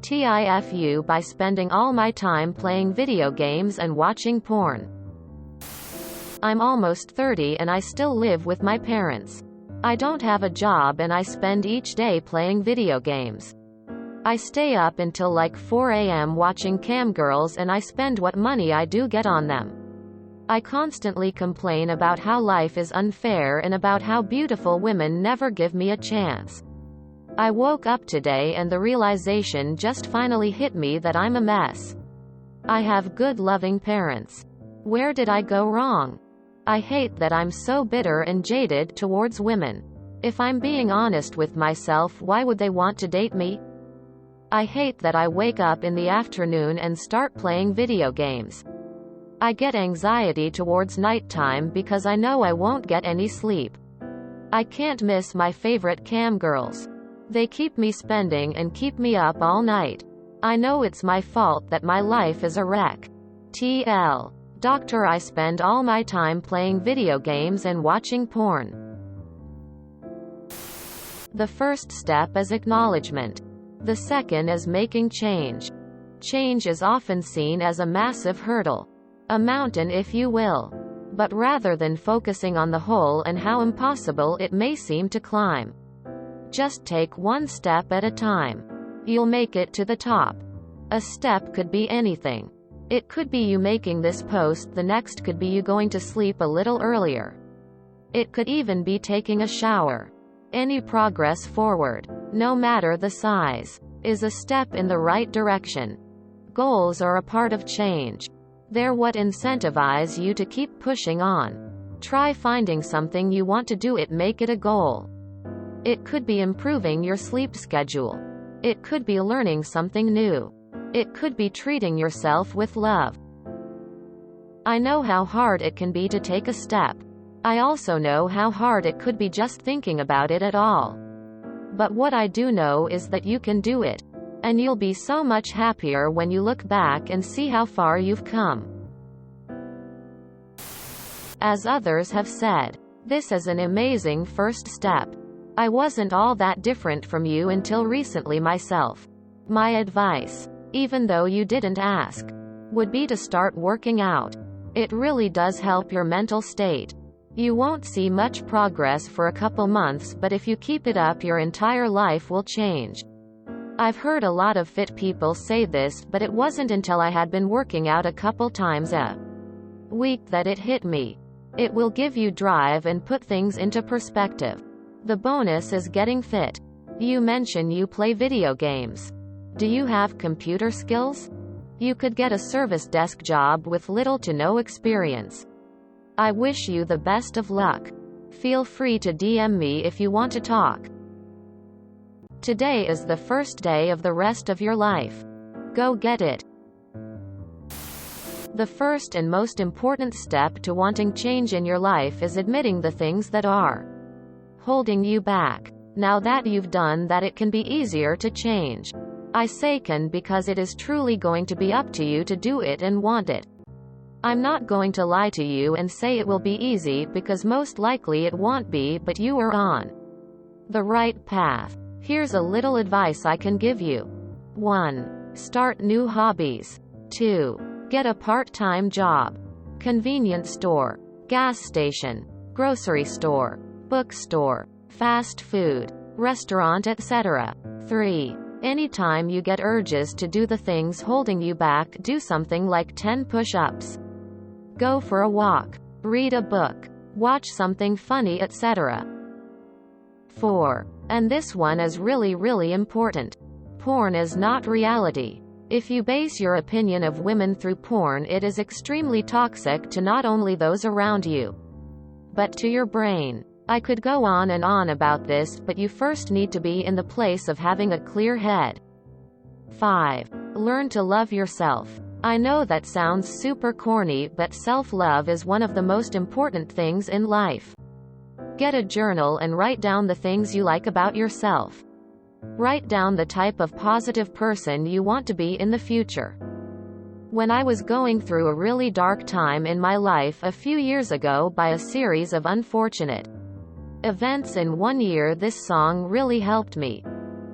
TIFU by spending all my time playing video games and watching porn. I'm almost 30 and I still live with my parents. I don't have a job and I spend each day playing video games. I stay up until like 4 a.m. watching cam girls and I spend what money I do get on them. I constantly complain about how life is unfair and about how beautiful women never give me a chance. I woke up today and the realization just finally hit me that I'm a mess. I have good loving parents. Where did I go wrong? I hate that I'm so bitter and jaded towards women. If I'm being honest with myself, why would they want to date me? I hate that I wake up in the afternoon and start playing video games. I get anxiety towards nighttime because I know I won't get any sleep. I can't miss my favorite cam girls. They keep me spending and keep me up all night. I know it's my fault that my life is a wreck. TL. Doctor, I spend all my time playing video games and watching porn. The first step is acknowledgement. The second is making change. Change is often seen as a massive hurdle. A mountain, if you will. But rather than focusing on the hole and how impossible it may seem to climb, just take one step at a time. You'll make it to the top. A step could be anything. It could be you making this post, the next could be you going to sleep a little earlier. It could even be taking a shower. Any progress forward, no matter the size, is a step in the right direction. Goals are a part of change. They're what incentivize you to keep pushing on. Try finding something you want to do, make it a goal. It could be improving your sleep schedule. It could be learning something new. It could be treating yourself with love. I know how hard it can be to take a step. I also know how hard it could be just thinking about it at all. But what I do know is that you can do it. And you'll be so much happier when you look back and see how far you've come. As others have said, this is an amazing first step. I wasn't all that different from you until recently myself. My advice, even though you didn't ask, would be to start working out. It really does help your mental state. You won't see much progress for a couple months, but if you keep it up, your entire life will change. I've heard a lot of fit people say this, but it wasn't until I had been working out a couple times a week that it hit me. It will give you drive and put things into perspective. The bonus is getting fit. You mention you play video games. Do you have computer skills? You could get a service desk job with little to no experience. I wish you the best of luck. Feel free to DM me if you want to talk. Today is the first day of the rest of your life. Go get it. The first and most important step to wanting change in your life is admitting the things that are holding you back. Now that you've done that, it can be easier to change. I say can because it is truly going to be up to you to do it and want it. I'm not going to lie to you and say it will be easy, because most likely it won't be, but you are on the right path. Here's a little advice I can give you. 1. Start new hobbies. 2. Get a part-time job. Convenience store, gas station, grocery store, bookstore, fast food, restaurant, etc. 3. Anytime you get urges to do the things holding you back, do something like 10 push-ups. Go for a walk. Read a book. Watch something funny, etc. 4. And this one is really important. Porn is not reality. If you base your opinion of women through porn, it is extremely toxic to not only those around you, but to your brain. I could go on and on about this, but you first need to be in the place of having a clear head. 5. Learn to love yourself. I know that sounds super corny, but self-love is one of the most important things in life. Get a journal and write down the things you like about yourself. Write down the type of positive person you want to be in the future. When I was going through a really dark time in my life a few years ago, by a series of unfortunate events in 1 year, this song really helped me.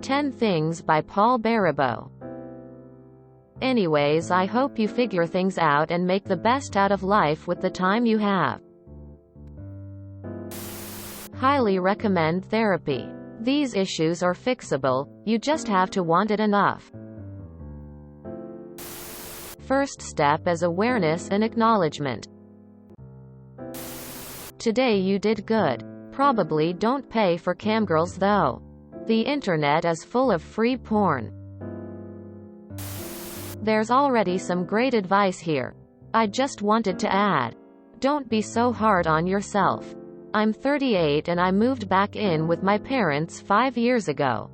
10 Things by Paul Baribeau. Anyways, I hope you figure things out and make the best out of life with the time you have. Highly recommend therapy. These issues are fixable, you just have to want it enough. First step is awareness and acknowledgement. Today you did good. Probably don't pay for camgirls though. The internet is full of free porn. There's already some great advice here. I just wanted to add. Don't be so hard on yourself. I'm 38 and I moved back in with my parents 5 years ago.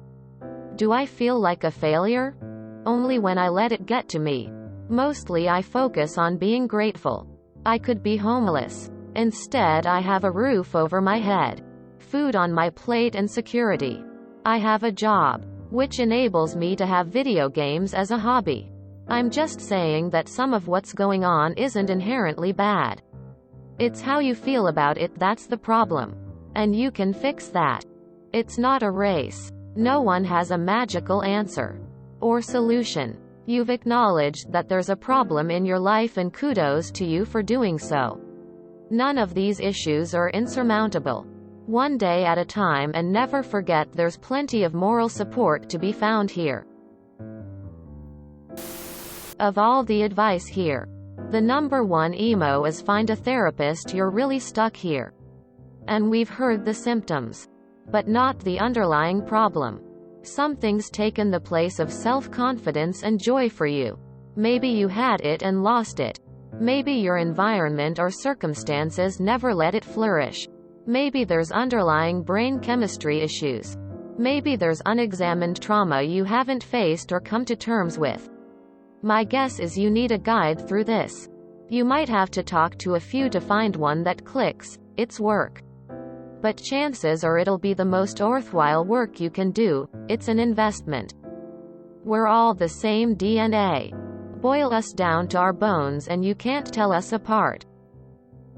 Do I feel like a failure? Only when I let it get to me. Mostly I focus on being grateful. I could be homeless. Instead I have a roof over my head, food on my plate and security. I have a job, which enables me to have video games as a hobby. I'm just saying that some of what's going on isn't inherently bad. It's how you feel about it that's the problem. And you can fix that. It's not a race. No one has a magical answer or solution. You've acknowledged that there's a problem in your life and kudos to you for doing so. None of these issues are insurmountable. One day at a time, and never forget there's plenty of moral support to be found here. Of all the advice here, the number one emo is find a therapist. You're really stuck here. And we've heard the symptoms, but not the underlying problem. Something's taken the place of self-confidence and joy for you. Maybe you had it and lost it. Maybe your environment or circumstances never let it flourish. Maybe there's underlying brain chemistry issues. Maybe there's unexamined trauma you haven't faced or come to terms with. My guess is you need a guide through this. You might have to talk to a few to find one that clicks. It's work. But chances are it'll be the most worthwhile work you can do. It's an investment. We're all the same DNA. Boil us down to our bones and you can't tell us apart.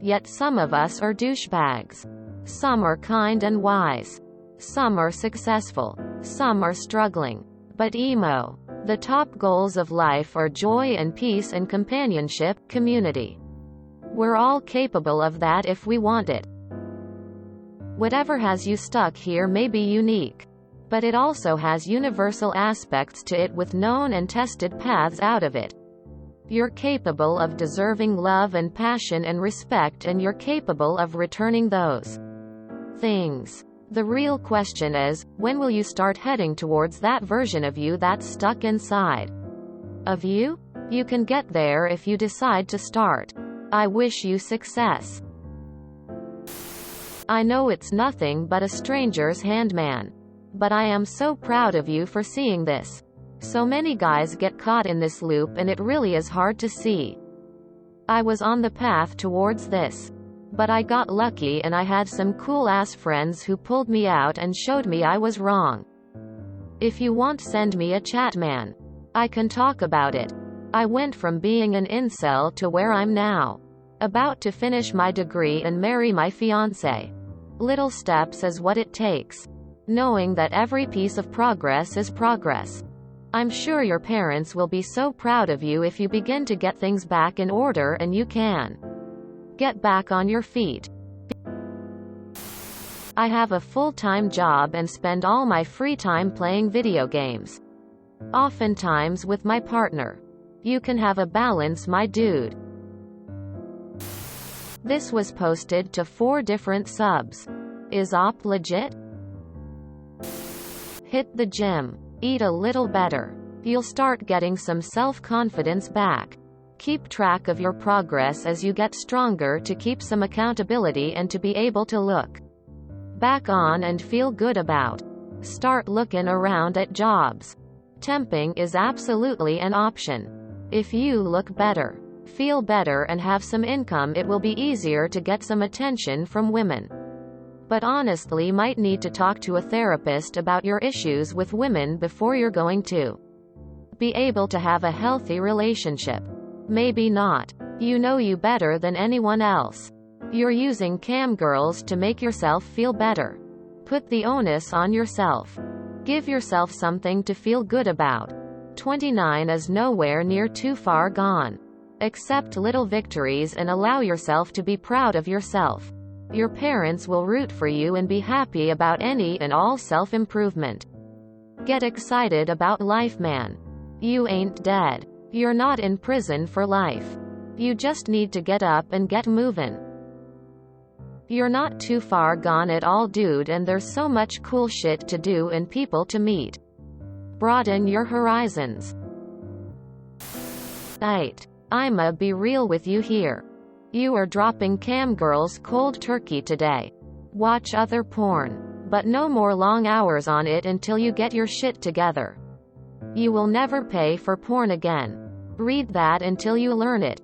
Yet some of us are douchebags. Some are kind and wise. Some are successful. Some are struggling. But emo. The top goals of life are joy and peace and companionship, community. We're all capable of that if we want it. Whatever has you stuck here may be unique. But it also has universal aspects to it with known and tested paths out of it. You're capable of deserving love and passion and respect, and you're capable of returning those things. The real question is, when will you start heading towards that version of you that's stuck inside of you? You can get there if you decide to start. I wish you success. I know it's nothing but a stranger's hand, man. But I am so proud of you for seeing this. So many guys get caught in this loop and it really is hard to see. I was on the path towards this. But I got lucky and I had some cool-ass friends who pulled me out and showed me I was wrong. If you want, send me a chat, man. I can talk about it. I went from being an incel to where I'm now. About to finish my degree and marry my fiancé. Little steps is what it takes. Knowing that every piece of progress is progress. I'm sure your parents will be so proud of you if you begin to get things back in order and you can get back on your feet. I have a full-time job and spend all my free time playing video games. Oftentimes with my partner. You can have a balance, my dude. This was posted to 4 different subs. Is op legit? Hit the gym. Eat a little better. You'll start getting some self-confidence back. Keep track of your progress as you get stronger to keep some accountability and to be able to look back on and feel good about. Start looking around at jobs. Temping is absolutely an option. If you look better, feel better and have some income, it will be easier to get some attention from women. But honestly, might need to talk to a therapist about your issues with women before you're going to be able to have a healthy relationship. Maybe not. You know you better than anyone else. You're using cam girls to make yourself feel better. Put the onus on yourself. Give yourself something to feel good about. 29 is nowhere near too far gone. Accept little victories and allow yourself to be proud of yourself. Your parents will root for you and be happy about any and all self-improvement. Get excited about life, man. You ain't dead. You're not in prison for life. You just need to get up and get moving. You're not too far gone at all, dude, and there's so much cool shit to do and people to meet. Broaden your horizons. 8. I'ma be real with you here. You are dropping cam girls cold turkey today. Watch other porn, but no more long hours on it until you get your shit together. You will never pay for porn again. Read that until you learn it.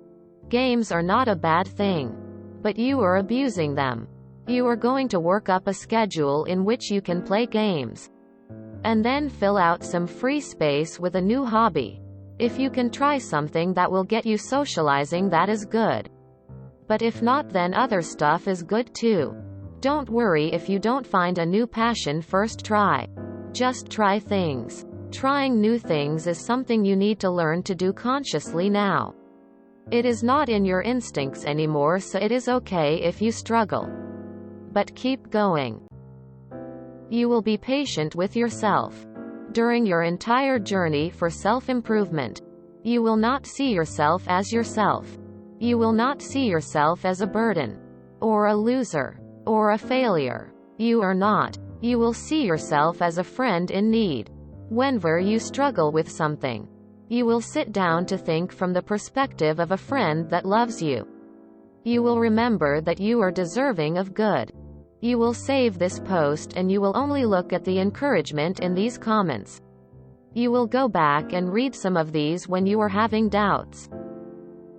Games are not a bad thing, but you are abusing them. You are going to work up a schedule in which you can play games, and then fill out some free space with a new hobby. If you can try something that will get you socializing, that is good. But if not, then other stuff is good too. Don't worry if you don't find a new passion first try. Just try things. Trying new things is something you need to learn to do consciously now. It is not in your instincts anymore, so it is okay if you struggle. But keep going. You will be patient with yourself during your entire journey for self-improvement. You will not see yourself as yourself. You will not see yourself as a burden, or a loser, or a failure. You are not. You will see yourself as a friend in need. Whenever you struggle with something, you will sit down to think from the perspective of a friend that loves you. You will remember that you are deserving of good. You will save this post and you will only look at the encouragement in these comments. You will go back and read some of these when you are having doubts.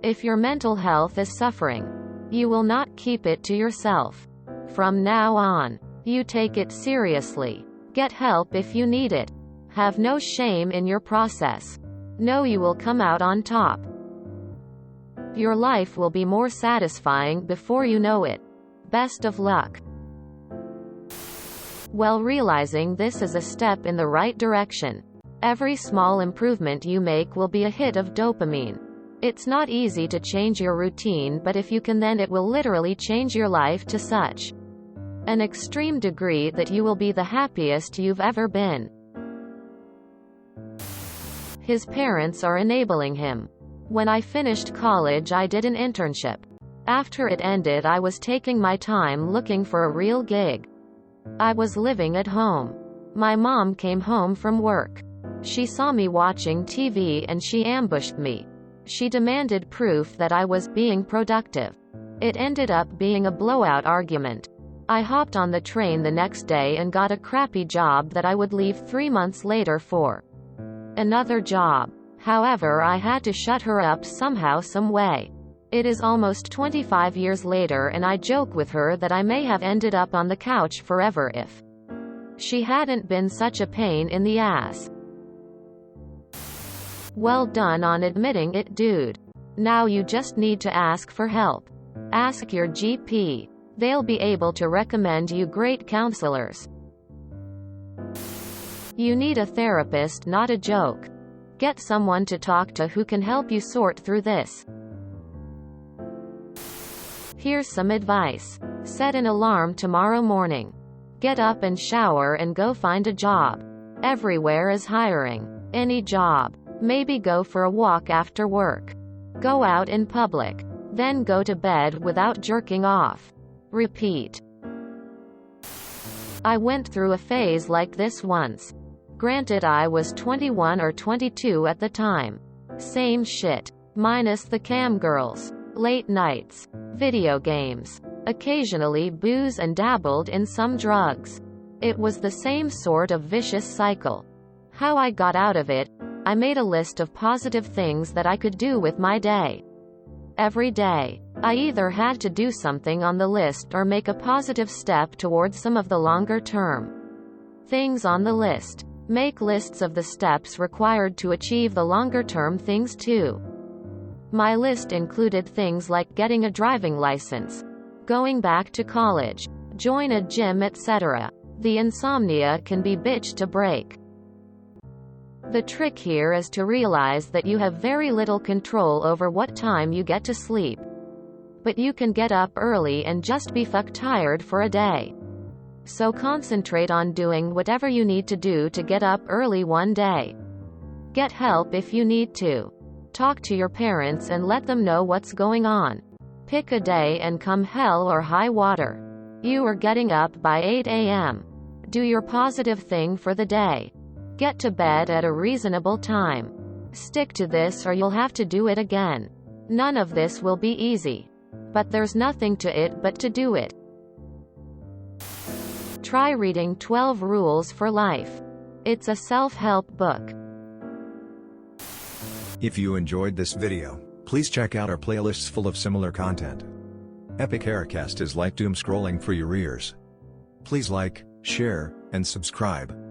If your mental health is suffering, you will not keep it to yourself. From now on, you take it seriously. Get help if you need it. Have no shame in your process. Know you will come out on top. Your life will be more satisfying before you know it. Best of luck. Well, realizing this is a step in the right direction. Every small improvement you make will be a hit of dopamine. It's not easy to change your routine, but if you can, then it will literally change your life to such an extreme degree that you will be the happiest you've ever been. His parents are enabling him. When I finished college, I did an internship. After it ended, I was taking my time looking for a real gig. I was living at home. My mom came home from work. She saw me watching TV and she ambushed me. She demanded proof that I was being productive. It ended up being a blowout argument. I hopped on the train the next day and got a crappy job that I would leave 3 months later for another job. However, I had to shut her up somehow, some way. It is almost 25 years later, and I joke with her that I may have ended up on the couch forever if she hadn't been such a pain in the ass. Well done on admitting it, dude. Now you just need to ask for help. Ask your GP. They'll be able to recommend you great counselors. You need a therapist, not a joke. Get someone to talk to who can help you sort through this. Here's some advice. Set an alarm tomorrow morning. Get up and shower and go find a job. Everywhere is hiring. Any job. Maybe go for a walk after work. Go out in public. Then go to bed without jerking off. Repeat. I went through a phase like this once. Granted, I was 21 or 22 at the time. Same shit. Minus the cam girls. Late nights. Video games. Occasionally booze and dabbled in some drugs. It was the same sort of vicious cycle. How I got out of it? I made a list of positive things that I could do with my day. Every day, I either had to do something on the list or make a positive step towards some of the longer term things on the list. Make lists of the steps required to achieve the longer term things too. My list included things like getting a driving license, going back to college, join a gym, etc. The insomnia can be bitch to break. The trick here is to realize that you have very little control over what time you get to sleep. But you can get up early and just be fuck tired for a day. So concentrate on doing whatever you need to do to get up early one day. Get help if you need to. Talk to your parents and let them know what's going on. Pick a day and come hell or high water, you are getting up by 8 a.m. Do your positive thing for the day. Get to bed at a reasonable time. Stick to this or you'll have to do it again. None of this will be easy. But there's nothing to it but to do it. Try reading 12 Rules for Life. It's a self-help book. If you enjoyed this video, please check out our playlists full of similar content. Epic Haircast is like doom scrolling for your ears. Please like, share, and subscribe.